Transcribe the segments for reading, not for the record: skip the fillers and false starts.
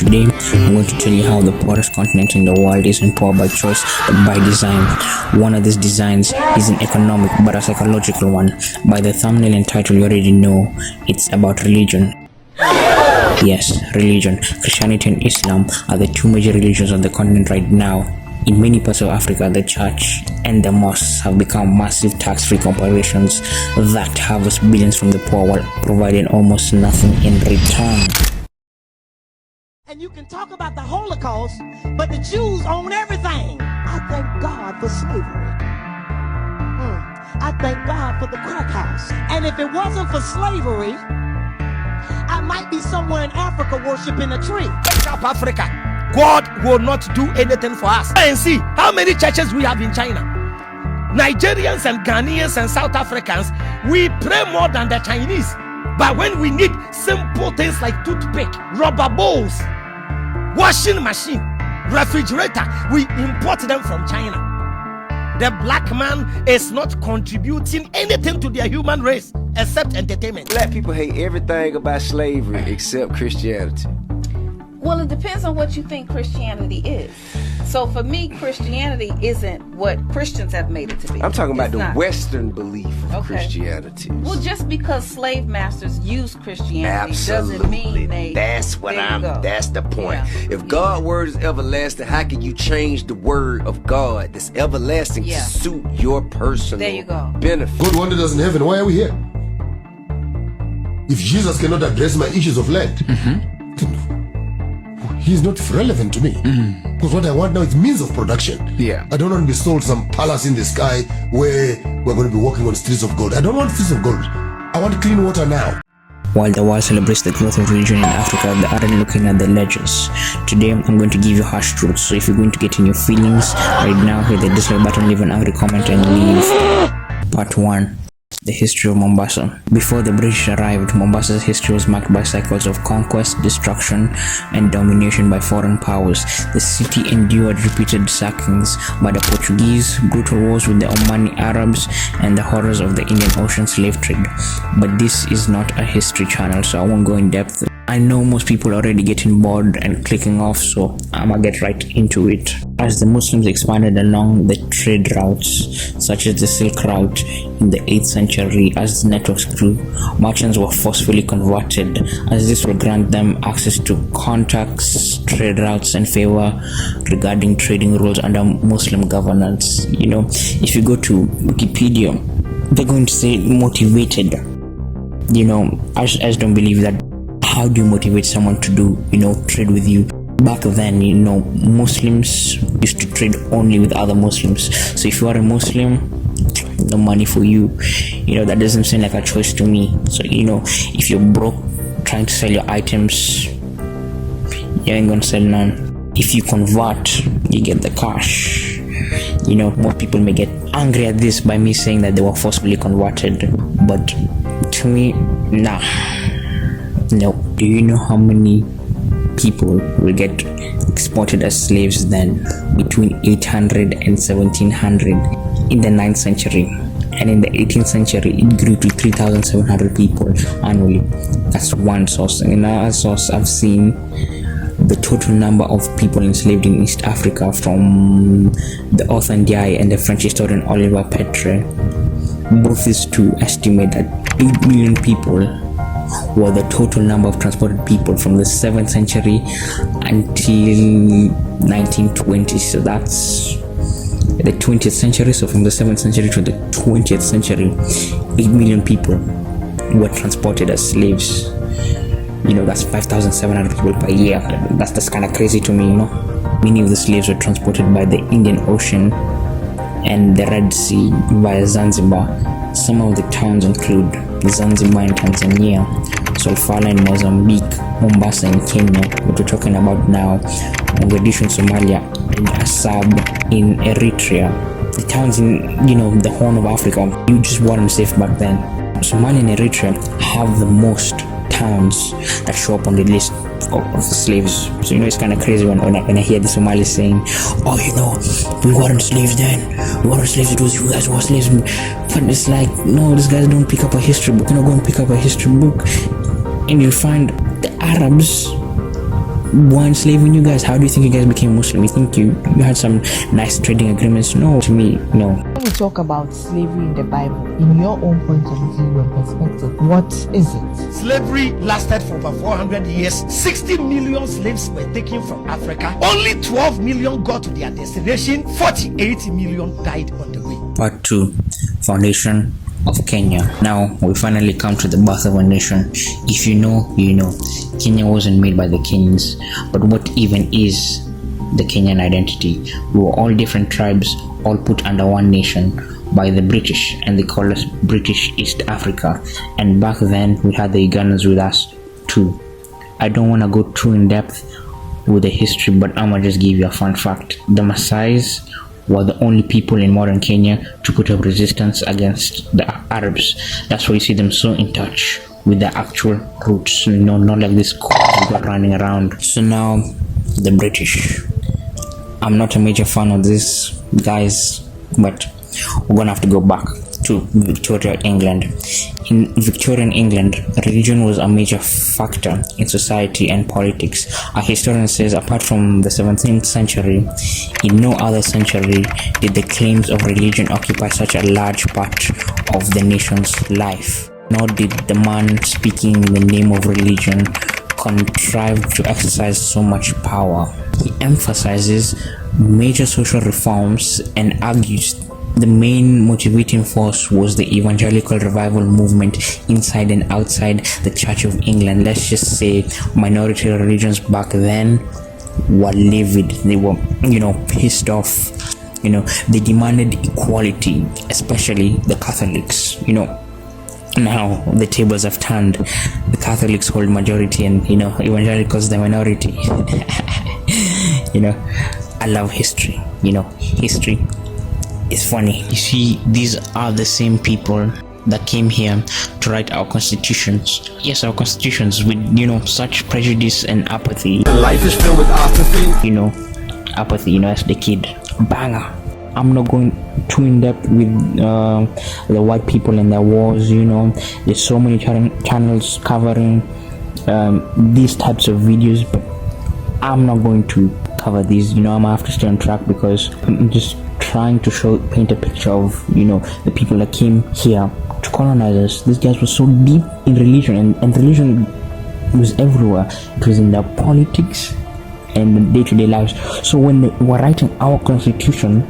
Today, I'm going to tell you how the poorest continent in the world isn't poor by choice but by design. One of these designs isn't economic but a psychological one. By the thumbnail and title you already know it's about religion. Yes, religion. Christianity and Islam are the two major religions on the continent right now. In many parts of Africa, the church and the mosques have become massive tax-free corporations that harvest billions from the poor while providing almost nothing in return. And you can talk about the Holocaust, but the Jews own everything. I thank God for slavery. I thank God for the crack house. And if it wasn't for slavery, I might be somewhere in Africa worshiping a tree. Wake up, Africa. God will not do anything for us. And see how many churches we have in China. Nigerians and Ghanaians and South Africans, we pray more than the Chinese. But when we need simple things like toothpick, rubber bowls, washing machine, refrigerator, we import them from China. The black man is not contributing anything to their human race except entertainment. Black people hate everything about slavery except Christianity. Well, it depends on what you think Christianity is. So for me, Christianity isn't what Christians have made it to be. I'm talking about It's the not. Western belief of Christianity. Well, just because slave masters use Christianity Absolutely. doesn't mean they... That's what that's the point. Yeah. If God's word is everlasting, how can you change the word of God that's everlasting to suit your personal There you go. benefit? God wanted us in heaven. Why are we here? If Jesus cannot address my issues of land, then he's not relevant to me. Because what I want now is means of production. Yeah. I don't want to be sold some palace in the sky where we're going to be walking on streets of gold. I don't want streets of gold. I want clean water now. While the world celebrates the growth of religion in Africa, they aren't looking at the ledgers. Today, I'm going to give you harsh truths. So if you're going to get in your feelings right now, hit the dislike button, leave an angry comment, and leave. Part 1. The history of Mombasa. Before the British arrived, Mombasa's history was marked by cycles of conquest, destruction, and domination by foreign powers. The city endured repeated sackings by the Portuguese, brutal wars with the Omani Arabs, and the horrors of the Indian Ocean slave trade. But this is not a history channel, so I won't go in depth. I know most people are already getting bored and clicking off, so I'ma get right into it. As the Muslims expanded along the trade routes, such as the Silk Route in the 8th century, as the networks grew, merchants were forcefully converted, as this would grant them access to contacts, trade routes, and favor regarding trading rules under Muslim governance. You know, if you go to Wikipedia, they're going to say motivated. You know, I just don't believe that. How do you motivate someone to do, trade with you? Back then, Muslims used to trade only with other Muslims. So if you are a Muslim, no money for you. That doesn't seem like a choice to me. So, if you're broke trying to sell your items, you ain't gonna sell none. If you convert, you get the cash. More people may get angry at this by me saying that they were forcibly converted. But to me, nah. No. Do you know how many people will get exported as slaves then between 800 and 1700 in the 9th century? And in the 18th century, it grew to 3,700 people annually. That's one source. In another source, I've seen the total number of people enslaved in East Africa from the author Ndiaye and the French historian Oliver Petre. Both these two estimate that 8 million people were the total number of transported people from the 7th century until 1920. So that's the 20th century. So from the 7th century to the 20th century, 8 million people were transported as slaves. That's 5,700 people per year. That's kind of crazy to me. Many of the slaves were transported by the Indian Ocean and the Red Sea via Zanzibar. Some of the towns include Zanzibar in Tanzania, Sofala in Mozambique, Mombasa in Kenya, what we're talking about now, Mogadishu in Somalia, and Assab in Eritrea. The towns in, the Horn of Africa, you just weren't safe back then. Somalia and Eritrea have the most towns that show up on the list of slaves. So it's kind of crazy when I hear the Somalis saying, we weren't slaves then, we weren't slaves, it was you guys who were slaves. But it's like, no, these guys don't pick up a history book. Go and pick up a history book and you'll find the Arabs were enslaving you guys? How do you think you guys became Muslim? You think you had some nice trading agreements? No, to me, no. When we talk about slavery in the Bible, in your own point of view and perspective, what is it? Slavery lasted for over 400 years. 60 million slaves were taken from Africa. Only 12 million got to their destination. 48 million died on the way. Part 2, Foundation of Kenya. Now we finally come to the birth of a nation. If you know, you know. Kenya wasn't made by the kings, but what even is the Kenyan identity? We were all different tribes, all put under one nation by the British, and they call us British East Africa. And back then we had the Ugandans with us too. I don't want to go too in depth with the history, but I'ma just give you a fun fact. The Maasais were the only people in modern Kenya to put up resistance against the Arabs. That's why you see them so in touch with the actual roots, you know, not like this got running around. So now the British. I'm not a major fan of this, guys, but we're gonna have to go back to Victorian England. In Victorian England, religion was a major factor in society and politics. A historian says apart from the 17th century, in no other century did the claims of religion occupy such a large part of the nation's life. Nor did the man speaking in the name of religion contrive to exercise so much power. He emphasizes major social reforms and argues the main motivating force was the evangelical revival movement inside and outside the Church of England. Let's just say minority religions back then were livid. They were, pissed off. They demanded equality, especially the Catholics. Now the tables have turned. The Catholics hold majority and evangelicals the minority. I love history. History is funny. You see, these are the same people that came here to write our constitutions. Yes, our constitutions with such prejudice and apathy. Life is filled with apathy. Apathy, as the kid. Banger. I'm not going too in depth with the white people and their wars. There's so many channels covering these types of videos, but I'm not going to cover these. I'm gonna have to stay on track because I'm just trying to paint a picture of the people that came here to colonize us. These guys were so deep in religion, and religion was everywhere. It was in their politics and the day-to-day lives. So when they were writing our constitution,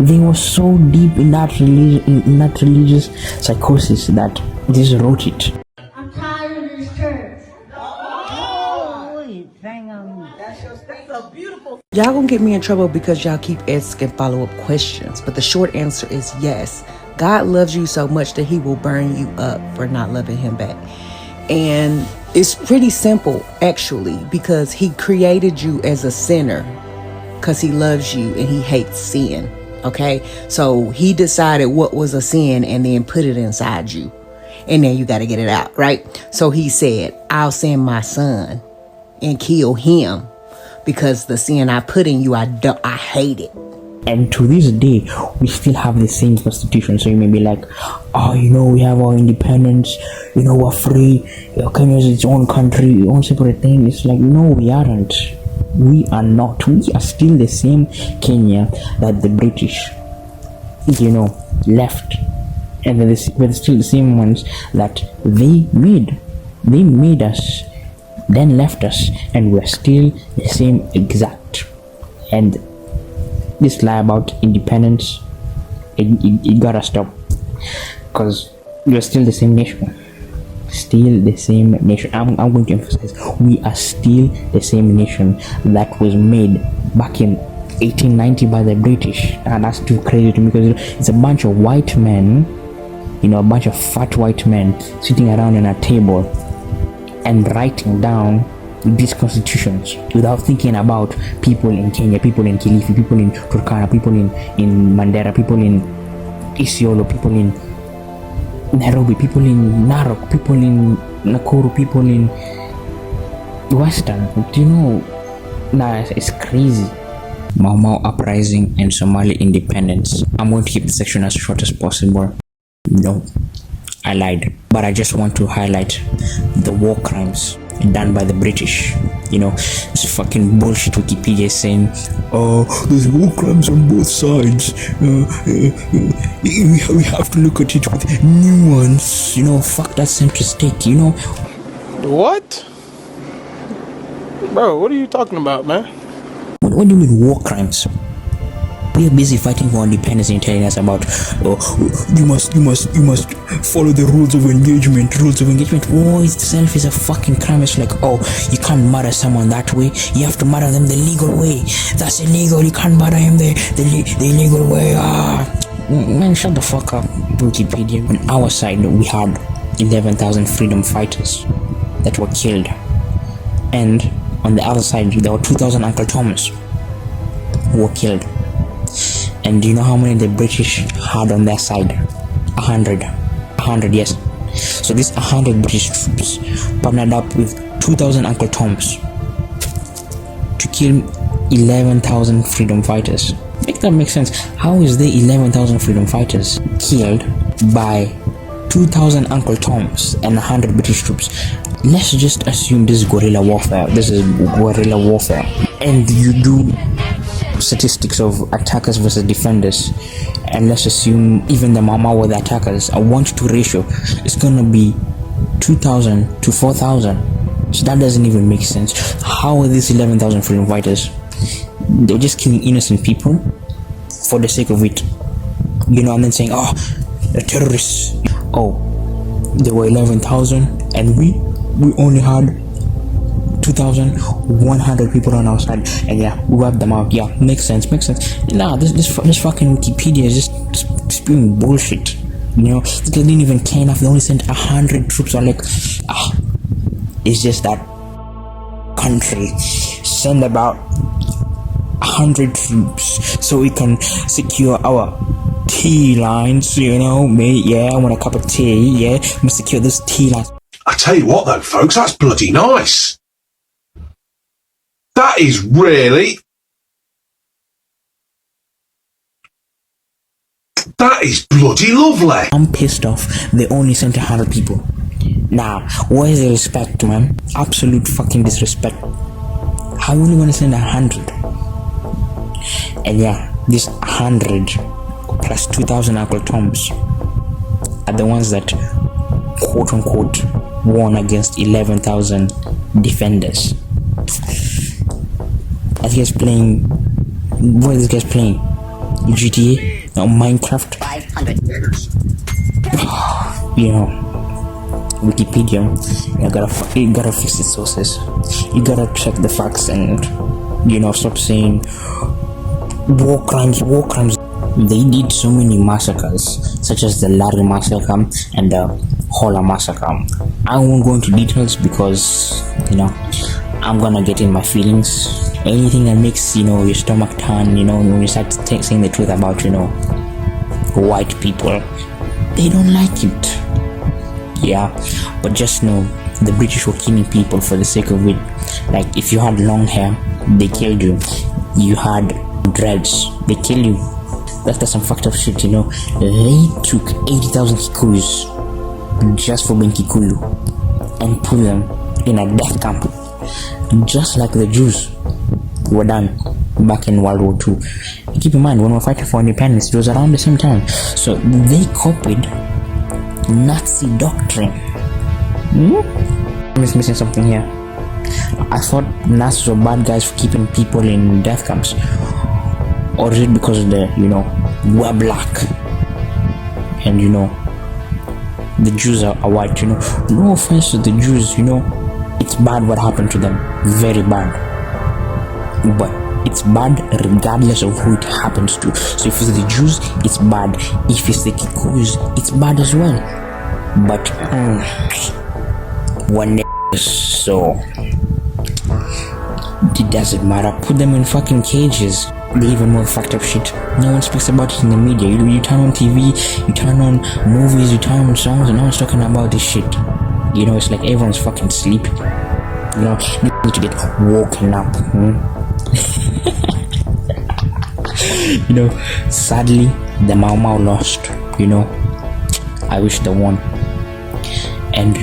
they were so deep in that religious psychosis that they just wrote it. I'm tired of this church. Y'all gonna get me in trouble because y'all keep asking follow-up questions, but the short answer is yes. God loves you so much that he will burn you up for not loving him back. And it's pretty simple, actually, because he created you as a sinner because he loves you and he hates sin. Okay, so he decided what was a sin and then put it inside you, and then you got to get it out, right? So he said, I'll send my son and kill him because the sin I put in you, I hate it. And to this day, we still have the same constitution. So you may be like, we have our independence, we're free, Kenya is its own country, its own separate thing. It's like, no, we aren't. We are not. We are still the same Kenya that the British, left, and we're still the same ones that they made. They made us, then left us, and we're still the same exact. And this lie about independence, it gotta stop, because we're still the same nation. Still the same nation. I'm going to emphasize, we are still the same nation that was made back in 1890 by the British. And that's too crazy to me because it's a bunch of white men, a bunch of fat white men sitting around in a table and writing down these constitutions without thinking about people in Kenya, people in Kilifi, people in Turkana, people in Mandera, people in Isiolo, people in Nairobi, people in Narok, people in Nakuru, people in Western. It's crazy. Mau Mau uprising and Somali independence. I'm going to keep the section as short as possible. No, I lied. But I just want to highlight the war crimes, done by the British. You know, it's fucking bullshit. Wikipedia is saying, oh, there's war crimes on both sides. We have to look at it with nuance. You know, fuck that centrist take, you know. What? Bro, what are you talking about, man? What do you mean war crimes? We are busy fighting for independence and telling us about, oh, you must follow the rules of engagement. War itself is a fucking crime. It's like, oh, you can't murder someone that way. You have to murder them the legal way. That's illegal. You can't murder him the illegal way. Man, shut the fuck up, Wikipedia. On our side, we had 11,000 freedom fighters that were killed, and on the other side, there were 2,000 Uncle Thomas who were killed. And do you know how many the British had on their side? 100, yes. So these 100 British troops partnered up with 2,000 Uncle Toms to kill 11,000 freedom fighters. Make that make sense? How is there 11,000 freedom fighters killed by 2,000 Uncle Toms and 100 British troops? Let's just assume this is guerrilla warfare. And you do statistics of attackers versus defenders, and let's assume even the mama were the attackers. A 1-to-2 ratio is gonna be 2,000 to 4,000. So that doesn't even make sense. How are these 11,000 freedom fighters? They're just killing innocent people for the sake of it, you know, and then saying, oh, the terrorists. Oh, there were 11,000 and we only had 2,100 people on our side, and yeah, we wiped them out. Yeah, makes sense. Nah, this fucking Wikipedia is just spewing bullshit. You know, they didn't even care enough. They only sent 100 troops. Or like, it's just that country send about 100 troops so we can secure our tea lines. You know, I want a cup of tea. Yeah, we secure this tea lines. I tell you what, though, folks, that's bloody nice. That is really... That is bloody lovely. I'm pissed off. They only sent 100 people. Now, where's the respect, man? Absolute fucking disrespect. How are you only gonna send 100? And yeah, this 100 plus 2,000 Uncle Toms are the ones that, quote unquote, won against 11,000 defenders. Are these guys playing? What are these guys playing? GTA? No, Minecraft? 500. You know, Wikipedia, you gotta fix its sources. You gotta check the facts and, you know, stop saying war crimes. They did so many massacres, such as the Larry massacre and the Holla massacre. I won't go into details because, you know, I'm gonna get in my feelings. Anything that makes, you know, your stomach turn, you know, when you start saying the truth about, you know, white people, they don't like it. Yeah, but just know the British were killing people for the sake of it. Like, if you had long hair, they killed you. You had dreads, they killed you. That's some fucked up shit, you know. They took 80,000 Kikuyus just for being Kikuyu and put them in a death camp, just like the Jews were done back in World War II. Keep in mind, when we were fighting for independence, it was around the same time. So they copied Nazi doctrine. I'm just missing something here. I thought Nazis were bad guys for keeping people in death camps. Or is it because of the, you know, we're black and, you know, the Jews are white, you know? No offense to the Jews, you know, it's bad what happened to them, very bad, but it's bad regardless of who it happens to. So if it's the Jews, it's bad. If it's the Kikuyus, it's bad as well. But one day, so it doesn't matter. Put them in fucking cages. They even more fucked up shit. No one speaks about it in the media. You turn on TV, you turn on movies, you turn on songs, and no one's talking about this shit. You know, it's like everyone's fucking sleeping. You know, you need to get woken up. You know, sadly, the Mau Mau lost. You know, I wish they won. And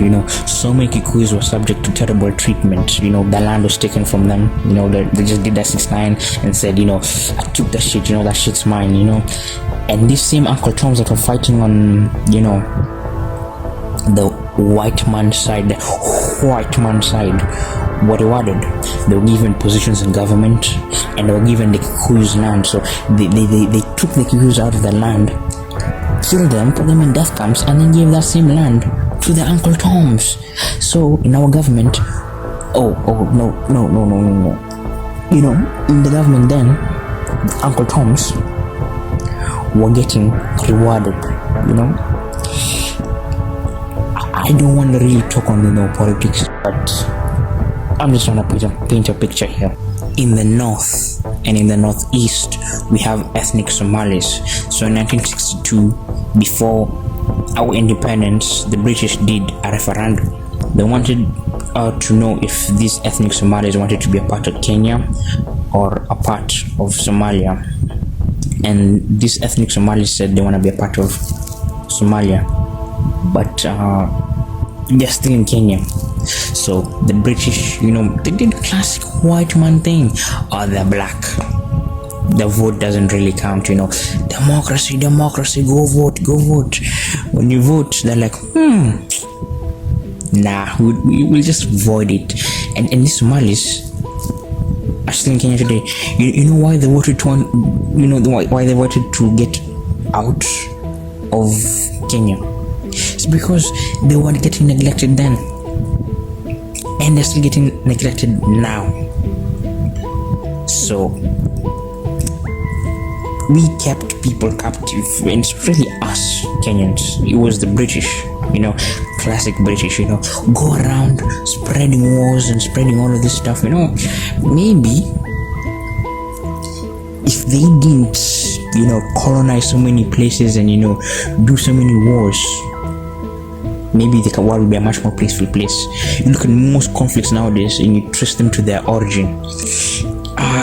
so many Kikuyus were subject to terrible treatment. The land was taken from them. They just did that 6ix9ine and said, I took that shit, that shit's mine. And these same Uncle Toms that were fighting on the white man's side were rewarded. They were given positions in government, and they were given the Kikuyus land. So they took the Kikuyus out of the land, killed them, put them in death camps, and then gave that same land to the Uncle Toms. So in our government, no. In the government then, the Uncle Toms were getting rewarded. I don't want to really talk on politics, but I'm just trying to paint a picture here. In the north and in the northeast, we have ethnic Somalis. So in 1962, before our independence, the British did a referendum. They wanted to know if these ethnic Somalis wanted to be a part of Kenya or a part of Somalia. And these ethnic Somalis said they want to be a part of Somalia, but they're still in Kenya. So the British, they did a classic white man thing. They're black, the vote doesn't really count. Democracy, go vote. When you vote, they're like, nah, we'll just void it. And these Somalis are still in Kenya today. You know why they voted to why they voted to get out of Kenya? It's because they were getting neglected then, and they're still getting neglected now. So we kept people captive, and it's really us Kenyans. It was the British, classic British, go around spreading wars and spreading all of this stuff. Maybe if they didn't, colonize so many places and do so many wars, maybe the world would be a much more peaceful place. You look at most conflicts nowadays and you trace them to their origin.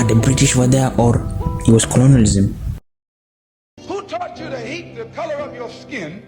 The British were there, or it was colonialism. Who taught you to hate the color of your skin